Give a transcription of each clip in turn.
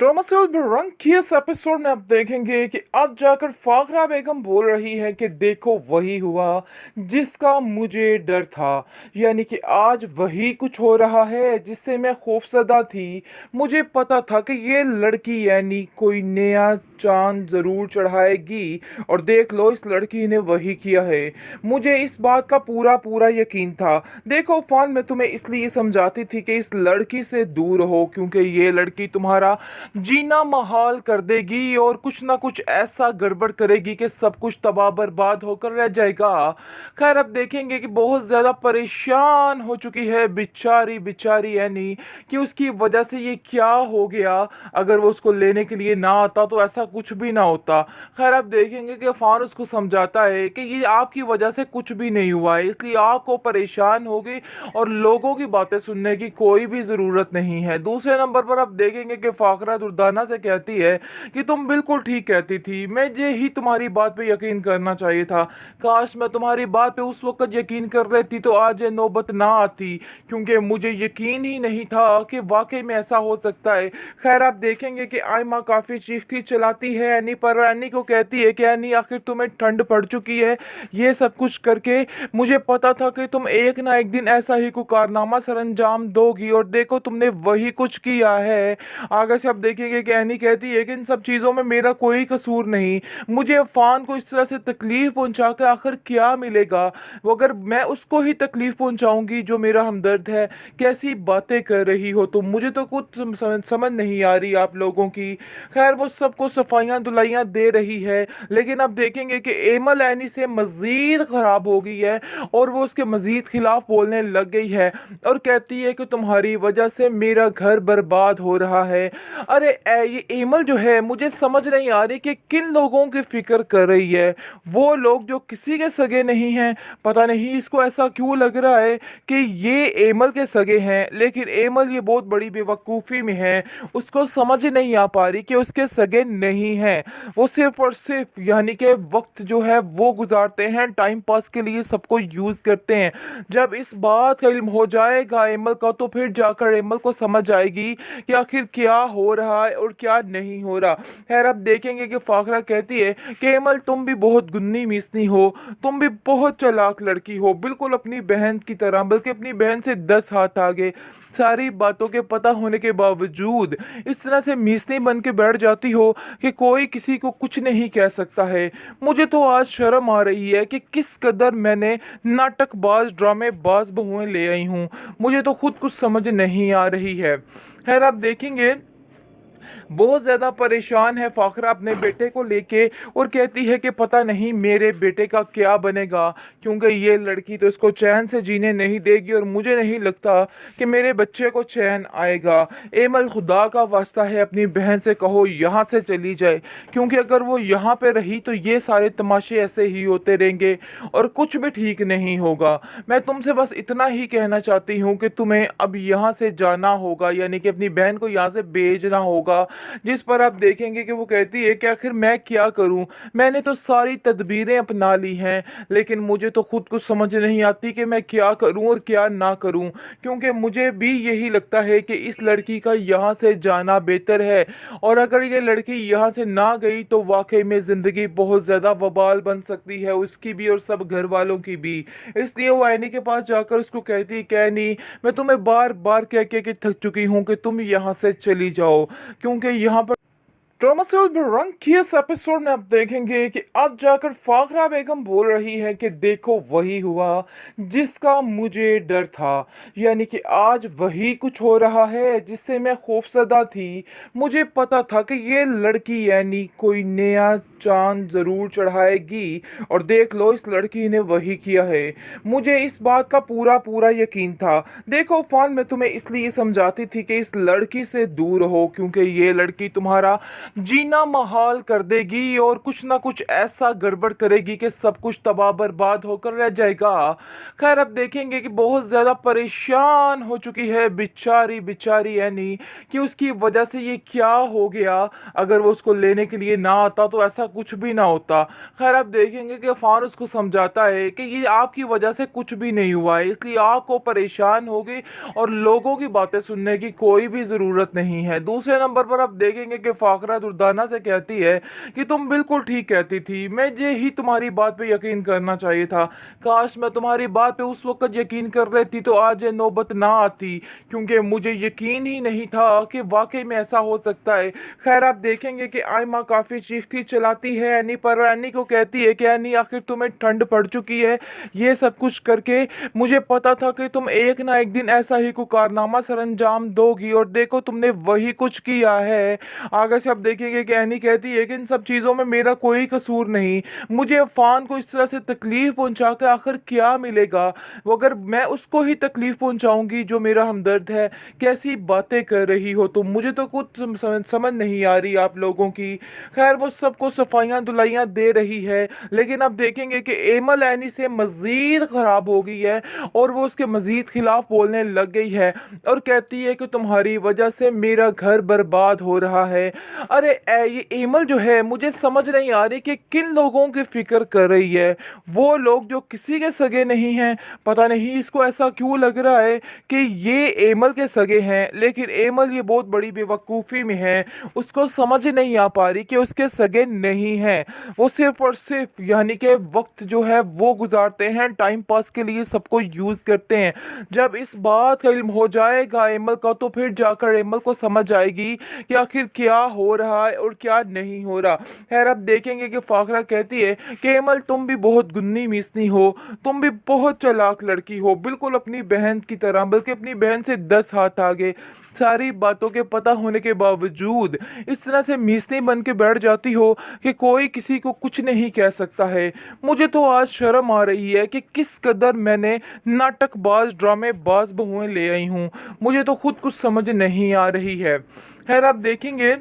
ड्रामासेल रंग की इस एपिसोड में आप देखेंगे कि अब जाकर फाखरा बेगम बोल रही है कि देखो वही हुआ जिसका मुझे डर था। यानी कि आज वही कुछ हो रहा है जिससे मैं खौफजदा थी। मुझे पता था कि ये लड़की यानी कोई नया चांद जरूर चढ़ाएगी और देख लो इस लड़की ने वही किया है। मुझे इस बात का पूरा पूरा यकीन था। देखो फान, मैं तुम्हें इसलिए समझाती थी कि इस लड़की से दूर हो क्योंकि ये लड़की तुम्हारा जीना महाल कर देगी और कुछ ना कुछ ऐसा गड़बड़ करेगी कि सब कुछ तबाह बर्बाद होकर रह जाएगा। खैर, अब देखेंगे कि बहुत ज़्यादा परेशान हो चुकी है बेचारी बेचारी एनी कि उसकी वजह से ये क्या हो गया। अगर वो उसको लेने के लिए ना आता तो ऐसा कुछ भी ना होता। खैर, अब देखेंगे कि फान उसको समझाता है कि ये आपकी वजह से कुछ भी नहीं हुआ है, इसलिए आपको परेशान होगी और लोगों की बातें सुनने की कोई भी ज़रूरत नहीं है। दूसरे नंबर पर आप देखेंगे कि फाखरा दुर्दाना से कहती है कि तुम बिल्कुल ठीक कहती थी, मुझे ही तुम्हारी बात पे यकीन करना चाहिए था। काश मैं तुम्हारी बात पे उस वक्त यकीन कर लेती तो आज ये नौबत ना आती, क्योंकि मुझे यकीन ही नहीं था कि वाकई में ऐसा हो सकता है। खैर, आप देखेंगे कि आयमा काफ़ी चीखती चलाती है एनी पर, एनी को कहती है कि एनी आखिर तुम्हें ठंड पड़ चुकी है ये सब कुछ करके। मुझे पता था कि तुम एक ना एक दिन ऐसा ही कोई कारनामा सरंजाम दोगी और देखो तुमने वही कुछ किया है। आगे से आप देखेंगे कि एनी कहती है कि इन सब चीज़ों में मेरा कोई कसूर नहीं। मुझे अफान को इस तरह से तकलीफ पहुंचा के आखिर क्या मिलेगा। वो अगर मैं उसको ही तकलीफ पहुंचाऊंगी जो मेरा हमदर्द है। कैसी बातें कर रही हो तुम, मुझे तो कुछ समझ नहीं आ रही आप लोगों की। खैर, वो सबको सफाइयाँ दुलाइयाँ दे रही है, लेकिन अब देखेंगे कि एमल एनी से मज़ीद ख़राब हो गई है और वो उसके मज़ीद खिलाफ बोलने लग गई है और कहती है कि तुम्हारी वजह से मेरा घर बर्बाद हो रहा है। अरे ये एमल जो है, मुझे समझ नहीं आ रही कि किन लोगों की फिक्र कर रही है। वो लोग जो किसी के सगे नहीं हैं। पता नहीं इसको ऐसा क्यों लग रहा है कि ये एमल के सगे हैं, लेकिन एमल ये बहुत बड़ी बेवकूफ़ी में है। उसको समझ नहीं आ पा रही कि उसके सगे नहीं हैं। वो सिर्फ और सिर्फ यानी कि वक्त जो है वो गुजारते हैं, टाइम पास के लिए सबको यूज़ करते हैं। जब इस बात का इल्म हो जाएगा एमल का तो फिर जाकर एमल को समझ आएगी कि आखिर क्या हो रहा है और क्या नहीं हो रहा। खैर, अब देखेंगे कि फाखरा कहती है कि एमल तुम भी बहुत गुन्नी मिसनी हो, तुम भी बहुत चालाक लड़की हो, बिल्कुल अपनी बहन की तरह, बल्कि अपनी बहन से 10 हाथ आगे। सारी बातों के पता होने के बावजूद इस तरह से मीसनी बन के बैठ जाती हो कि कोई किसी को कुछ नहीं कह सकता है। मुझे तो आज शर्म आ रही है कि किस कदर मैंने नाटकबाज ड्रामेबाज बहुएं ले आई हूँ। मुझे तो खुद कुछ समझ नहीं आ रही है। खैर, आप देखेंगे बहुत ज़्यादा परेशान है फाखरा अपने बेटे को लेके और कहती है कि पता नहीं मेरे बेटे का क्या बनेगा, क्योंकि ये लड़की तो इसको चैन से जीने नहीं देगी और मुझे नहीं लगता कि मेरे बच्चे को चैन आएगा। एमल, खुदा का वास्ता है अपनी बहन से कहो यहाँ से चली जाए, क्योंकि अगर वो यहाँ पे रही तो ये सारे तमाशे ऐसे ही होते रहेंगे और कुछ भी ठीक नहीं होगा। मैं तुमसे बस इतना ही कहना चाहती हूँ कि तुम्हें अब यहाँ से जाना होगा, यानी कि अपनी बहन को यहाँ से भेजना होगा। जिस पर आप देखेंगे कि वो कहती है कि आखिर मैं क्या करूं, मैंने तो सारी तदबीरें अपना ली हैं, लेकिन मुझे तो खुद कुछ समझ नहीं आती कि मैं क्या करूं और क्या ना करूं, क्योंकि मुझे भी यही लगता है कि इस लड़की का यहाँ से जाना बेहतर है। और अगर ये लड़की यहाँ से ना गई तो वाकई में ज़िंदगी बहुत ज़्यादा वबाल बन सकती है, उसकी भी और सब घर वालों की भी। इसलिए वो एनी के पास जाकर उसको कहती है कि एनी, मैं तुम्हें बार बार कह के थक चुकी हूँ कि तुम यहाँ से चली जाओ, क्योंकि यहाँ पर ड्रामासेल रंग की इस एपिसोड में आप देखेंगे कि अब जाकर फाखरा बेगम बोल रही है कि देखो वही हुआ जिसका मुझे डर था। यानी कि आज वही कुछ हो रहा है जिससे मैं खौफजदा थी। मुझे पता था कि ये लड़की यानी कोई नया चांद ज़रूर चढ़ाएगी और देख लो इस लड़की ने वही किया है। मुझे इस बात का पूरा पूरा यकीन था। देखो फान, मैं तुम्हें इसलिए समझाती थी कि इस लड़की से दूर हो क्योंकि ये लड़की तुम्हारा जीना महाल कर देगी और कुछ ना कुछ ऐसा गड़बड़ करेगी कि सब कुछ तबाह बर्बाद होकर रह जाएगा। खैर अब देखेंगे कि बहुत ज़्यादा परेशान हो चुकी है बेचारी बेचारी एनी कि उसकी वजह से ये क्या हो गया। अगर वो उसको लेने के लिए ना आता तो ऐसा कुछ भी ना होता। खैर अब देखेंगे कि अफान उसको समझाता है कि ये आपकी वजह से कुछ भी नहीं हुआ है, इसलिए आपको परेशान होगी और लोगों की बातें सुनने की कोई भी ज़रूरत नहीं है। दूसरे नंबर पर आप देखेंगे कि फाखरा दुर्दाना से कहती है कि तुम बिल्कुल ठीक कहती थी, मुझे ही तुम्हारी बात पे यकीन करना चाहिए था। काश मैं तुम्हारी बात पे उस वक्त यकीन कर लेती तो आज ये नौबत ना आती, क्योंकि मुझे यकीन ही नहीं था कि वाकई में ऐसा हो सकता है। खैर आप देखेंगे कि आयमा काफ़ी चीखती चलाती है एनी पर, एनी को कहती है कि एनी आखिर तुम्हें ठंड पड़ चुकी है ये सब कुछ करके। मुझे पता था कि तुम एक ना एक दिन ऐसा ही कोई कारनामा सरंजाम दोगी और देखो तुमने वही कुछ किया है। आगे से आप देखेंगे कि एनी कहती है कि इन सब चीज़ों में मेरा कोई कसूर नहीं, मुझे अफान को इस तरह से तकलीफ पहुंचा के आखिर क्या मिलेगा। वो अगर मैं उसको ही तकलीफ पहुंचाऊंगी जो मेरा हमदर्द है। कैसी बातें कर रही हो तुम, मुझे तो कुछ समझ नहीं आ रही आप लोगों की। खैर वो सबको सफाइयाँ दुलाइयाँ दे रही है, लेकिन अब देखेंगे कि एमल एनी से मज़ीद ख़राब हो गई है और वो उसके मज़ीद ख़िलाफ़ बोलने लग गई है और कहती है कि तुम्हारी वजह से मेरा घर बर्बाद हो रहा है। अरे ये एमल जो है मुझे समझ नहीं आ रही कि किन लोगों की फ़िक्र कर रही है। वो लोग जो किसी के सगे नहीं हैं, पता नहीं इसको ऐसा क्यों लग रहा है कि ये एमल के सगे हैं, लेकिन एमल ये बहुत बड़ी बेवकूफ़ी में है। उसको समझ नहीं आ पा रही कि उसके सगे नहीं हैं। वो सिर्फ और सिर्फ यानी कि वक्त जो है वो गुजारते हैं, टाइम पास के लिए सबको यूज़ करते हैं। जब इस बात का इल्म हो जाएगा एमल का तो फिर जाकर एमल को समझ आएगी कि आखिर क्या हो रहा है और क्या नहीं हो रहा। खैर अब देखेंगे कि फाखरा कहती है कि एमल तुम भी बहुत गुन्नी मिसनी हो, तुम भी बहुत चालाक लड़की हो, बिल्कुल अपनी बहन की तरह, बल्कि अपनी बहन से 10 हाथ आगे। सारी बातों के पता होने के बावजूद इस तरह से मीसनी बन के बैठ जाती हो कि कोई किसी को कुछ नहीं कह सकता है। मुझे तो आज शर्म आ रही है कि किस कदर मैंने नाटकबाज ड्रामेबाज बहुएं ले आई हूँ। मुझे तो खुद कुछ समझ नहीं आ रही है। खैर आप देखेंगे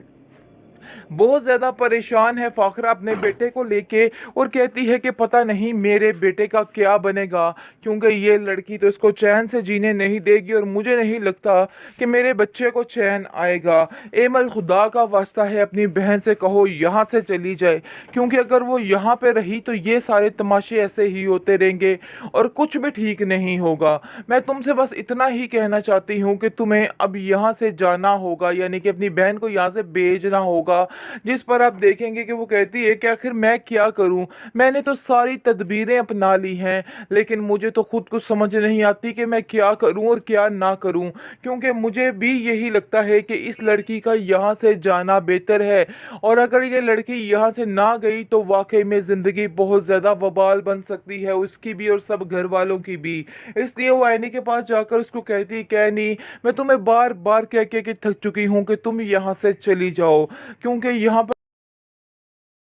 बहुत ज़्यादा परेशान है फाखरा अपने बेटे को लेके और कहती है कि पता नहीं मेरे बेटे का क्या बनेगा, क्योंकि ये लड़की तो इसको चैन से जीने नहीं देगी और मुझे नहीं लगता कि मेरे बच्चे को चैन आएगा। एमल खुदा का वास्ता है अपनी बहन से कहो यहाँ से चली जाए, क्योंकि अगर वो यहाँ पे रही तो ये सारे तमाशे ऐसे ही होते रहेंगे और कुछ भी ठीक नहीं होगा। मैं तुमसे बस इतना ही कहना चाहती हूँ कि तुम्हें अब यहाँ से जाना होगा, यानी कि अपनी बहन को यहाँ से भेजना होगा। जिस पर आप देखेंगे कि वो कहती है कि आखिर मैं क्या करूं, मैंने तो सारी तदबीरें अपना ली हैं, लेकिन मुझे तो खुद कुछ समझ नहीं आती कि मैं क्या करूं और क्या ना करूं, क्योंकि मुझे भी यही लगता है कि इस लड़की का यहाँ से जाना बेहतर है। और अगर ये लड़की यहाँ से ना गई तो वाकई में ज़िंदगी बहुत ज़्यादा वबाल बन सकती है, उसकी भी और सब घर वालों की भी। इसलिए वो एनी के पास जाकर उसको कहती कि एनी मैं तुम्हें बार बार कह के थक चुकी हूँ कि तुम यहाँ से चली जाओ, क्योंकि यहाँ पर